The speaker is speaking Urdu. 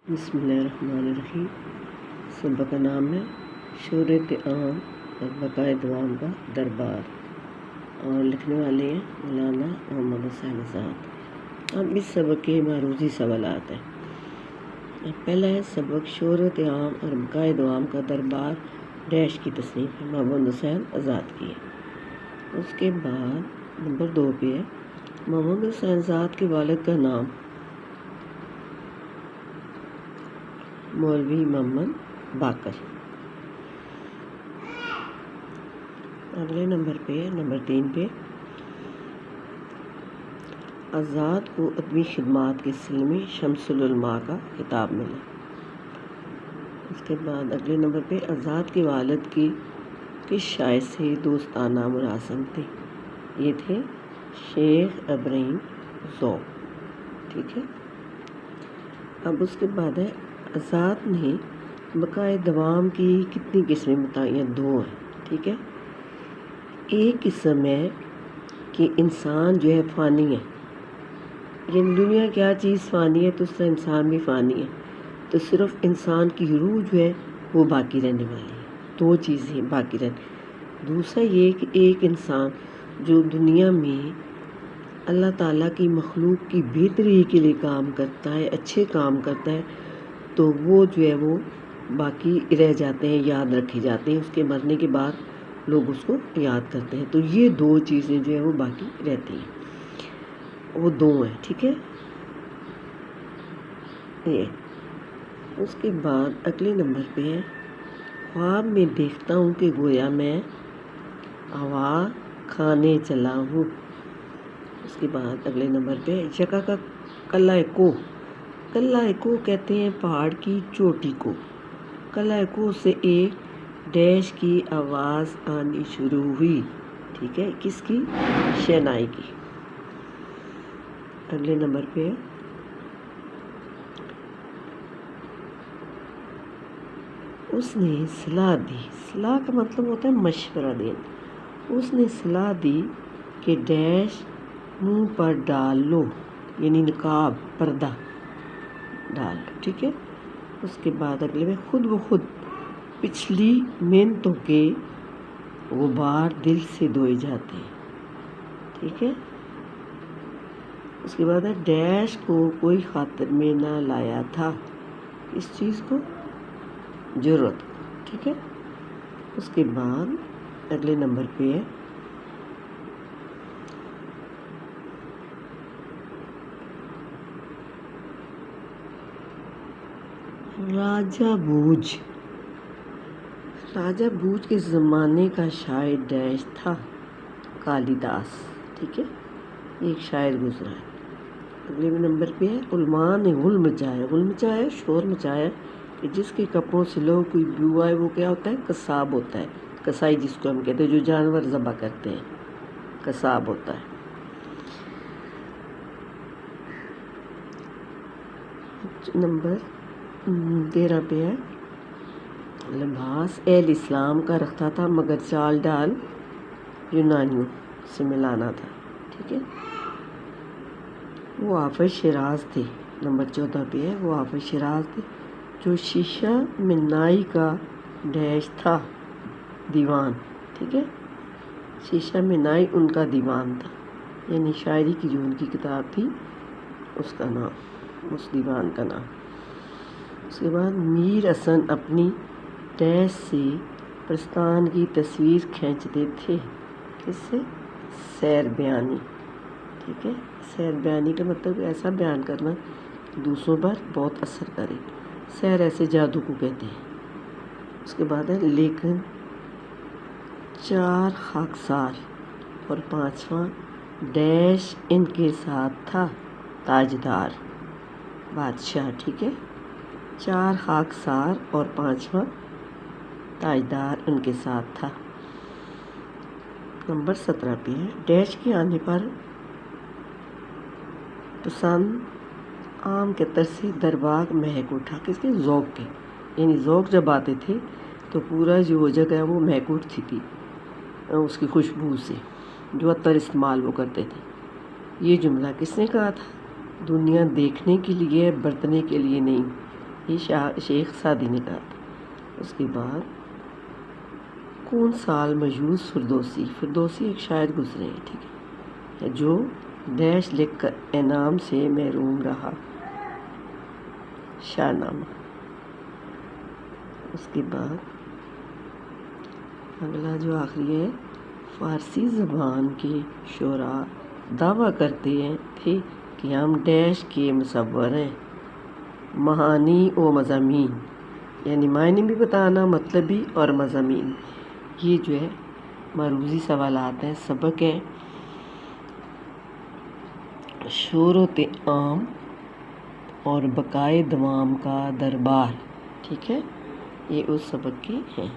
بسم اللہ الرحمن الرحیم۔ سبق کا نام ہے شہرت عام اور بقائے دوام کا دربار، اور لکھنے والے ہیں مولانا محمد حسین آزاد۔ اب اس سبق کے معروضی سوالات ہیں۔ پہلا ہے سبق شہرت عام اور بقائے دوام کا دربار ڈیش کی تصنیف ہے، محمد حسین آزاد کی ہے۔ اس کے بعد نمبر 2 پہ ہے محمد حسین آزاد کے والد کا نام مولوی محمد باقر۔ اگلے نمبر پہ نمبر 3 پہ آزاد کو ادبی خدمات کے سلسلے میں شمس العلماء کا خطاب ملا۔ اس کے بعد اگلے نمبر پہ آزاد کے والد کی کس شاعر سے دوستانہ مراسم تھے؟ یہ تھے شیخ ابراہیم ذوق، ٹھیک ہے۔ اب اس کے بعد ہے آزاد نے بقائے دوام کی کتنی قسمیں بتائی ہیں؟ 2 ہیں، ٹھیک ہے۔ ایک قسم ہے کہ انسان جو ہے فانی ہے، یعنی دنیا کیا چیز فانی ہے تو اس طرح انسان بھی فانی ہے، تو صرف انسان کی روح جو ہے وہ باقی رہنے والی ہے۔ 2 چیزیں باقی رہنے۔ دوسرا یہ کہ ایک انسان جو دنیا میں اللہ تعالیٰ کی مخلوق کی بہتری کے لیے کام کرتا ہے، اچھے کام کرتا ہے، تو وہ جو ہے وہ باقی رہ جاتے ہیں، یاد رکھے جاتے ہیں، اس کے مرنے کے بعد لوگ اس کو یاد کرتے ہیں۔ تو یہ 2 چیزیں جو ہے وہ باقی رہتی ہیں، وہ 2 ہیں، ٹھیک ہے۔ یہ اس کے بعد اگلے نمبر پہ ہے خواب میں دیکھتا ہوں کہ گویا میں ہوا کھانے چلا ہوں۔ اس کے بعد اگلے نمبر پہ جگہ کا قلعہ کوہ۔ قلعہ کوہ کہتے ہیں پہاڑ کی چوٹی کو۔ قلعہ کوہ سے ایک ڈیش کی آواز آنی شروع ہوئی، ٹھیک ہے، کس کی؟ شہنائی کی۔ اگلے نمبر پہ اس نے صلاح دی۔ صلاح کا مطلب ہوتا ہے مشورہ دینا۔ اس نے صلاح دی کہ ڈیش منہ پر ڈال لو، یعنی نقاب، پردہ ڈال لو، ٹھیک ہے۔ اس کے بعد اگلے میں خود بخود پچھلی محنتوں کے غبار دل سے دھوئے جاتے ہیں، ٹھیک ہے۔ اس کے بعد ہے ڈیش کو کوئی خاطر میں نہ لایا تھا، اس چیز کو؟ ضرورت، ٹھیک ہے۔ اس کے بعد اگلے نمبر پہ ہے راجہ بوجھ۔ راجہ بوجھ کے زمانے کا شاعر ڈیش تھا؟ کالی داس، ٹھیک ہے، ایک شاعر گزرا ہے۔ اگلے نمبر پہ ہے علماء نے غل مچایا۔ غل مچایا، شور مچایا کہ جس کے کپڑوں سے لوگ کوئی بو آئے، وہ کیا ہوتا ہے؟ قصاب ہوتا ہے، قصائی جس کو ہم کہتے ہیں، جو جانور ذبح کرتے ہیں، قصاب ہوتا ہے۔ نمبر 13 پہ ہے لباس اہل اسلام کا رکھتا تھا مگر چال ڈال یونانیوں سے ملانا تھا، ٹھیک ہے۔ وہ حافظ شیراز تھے۔ نمبر 14 پہ ہے وہ حافظ شیراز تھے جو شیشہ منائی کا ڈیش تھا، دیوان، ٹھیک ہے۔ شیشہ منائی ان کا دیوان تھا، یعنی شاعری کی جو ان کی کتاب تھی اس کا نام، اس دیوان کا نام۔ اس کے بعد میر حسن اپنی ڈیش سے پرستان کی تصویر کھینچتے تھے، کس سے؟ سیر بیانی، ٹھیک ہے۔ سیر بیانی کا مطلب ایسا بیان کرنا دوسروں پر بہت اثر کرے، سیر ایسے جادو کو کہتے ہیں۔ اس کے بعد ہے لیکن 4 خاکسار اور 5واں ڈیش ان کے ساتھ تھا، تاجدار، بادشاہ، ٹھیک ہے۔ 4 خاکسار اور 5واں تاجدار ان کے ساتھ تھا۔ نمبر 17 پہ ہے ڈیش کے آنے پر پسند عام کے طرح سے درباغ مہک اٹھا، کس کے؟ ذوق کے، یعنی ذوق جب آتے تھے تو پورا جو جگہ ہے وہ مہک اٹھتی تھی اس کی خوشبو سے، جو عطر استعمال وہ کرتے تھے۔ یہ جملہ کس نے کہا تھا؟ دنیا دیکھنے کے لیے، برتنے کے لیے نہیں، یہ شیخ سعدی نے کہا تھا۔ اس کے بعد کون سال مجوز فردوسی ایک شاعر گزرے ہیں، ٹھیک ہے، جو ڈیش لکھ کر انعام سے محروم رہا، شاہ نامہ۔ اس کے بعد اگلا جو آخری ہے، فارسی زبان کے شعراء دعویٰ کرتے تھے کہ ہم ڈیش کے مصور ہیں، معانی و مضامین، یعنی معنی بھی بتانا، مطلب بھی اور مضامین۔ یہ جو ہے معروضی سوالات ہیں، سبق ہے شور و طعام اور بقائے دوام کا دربار، ٹھیک ہے، یہ اس سبق کے ہیں۔